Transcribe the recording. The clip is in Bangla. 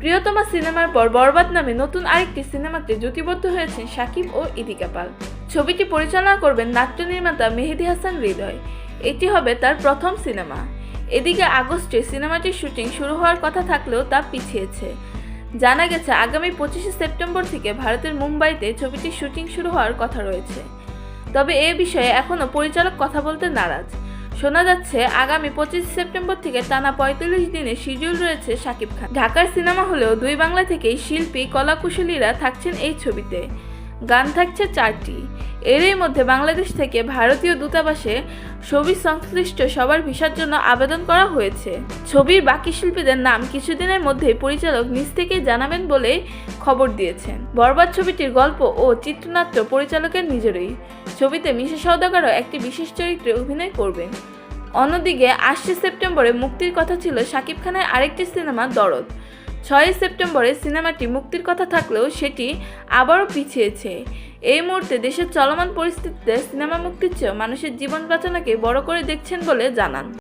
প্রিয়তমা সিনেমার পর বরবাদ নামে নতুন আরেকটি সিনেমাতে জুটিবদ্ধ হয়েছেন শাকিব ও ইদিকা পাল। ছবিটি পরিচালনা করবেন নাট্য নির্মাতা মেহেদী হাসান হৃদয়। এটি হবে তার প্রথম সিনেমা। এদিকে আগস্টে সিনেমাটির শুটিং শুরু হওয়ার কথা থাকলেও তা পিছিয়েছে। জানা গেছে আগামী 25শে সেপ্টেম্বর থেকে ভারতের মুম্বাইতে ছবিটির শুটিং শুরু হওয়ার কথা রয়েছে। তবে এ বিষয়ে এখনও পরিচালক কথা বলতে নারাজ। শোনা যাচ্ছে আগামী 25 সেপ্টেম্বর থেকে টানা 45 দিনের শিডিউল রয়েছে শাকিব খান। ঢাকার সিনেমা হলেও দুই বাংলা থেকেই শিল্পী কলাকুশলীরা থাকছেন এই ছবিতে। গান থাকছে 4টি। এরই মধ্যে বাংলাদেশ থেকে ভারতীয় দূতাবাসে ছবি সংশ্লিষ্ট সবার ভিসার জন্য আবেদন করা হয়েছে। ছবির বাকি শিল্পীদের নাম কিছুদিনের মধ্যেই পরিচালক নিজ থেকেই জানাবেন বলে খবর দিয়েছেন। বরবাদ ছবিটির গল্প ও চিত্রনাট্য পরিচালকের নিজেরই। ছবিতে মিশা সওদাগরও একটি বিশেষ চরিত্রে অভিনয় করবেন। অন্যদিকে 8 সেপ্টেম্বরে মুক্তির কথা ছিল শাকিব খানের আরেকটি সিনেমা দরদ। 6 সেপ্টেম্বরে সিনেমাটি মুক্তির কথা থাকলেও সেটি আবারও পিছিয়েছে। এই মুহূর্তে দেশের চলমান পরিস্থিতিতে সিনেমা মুক্তির চেয়েও মানুষের জীবন বাঁচানোকে বড় করে দেখছেন বলে জানান।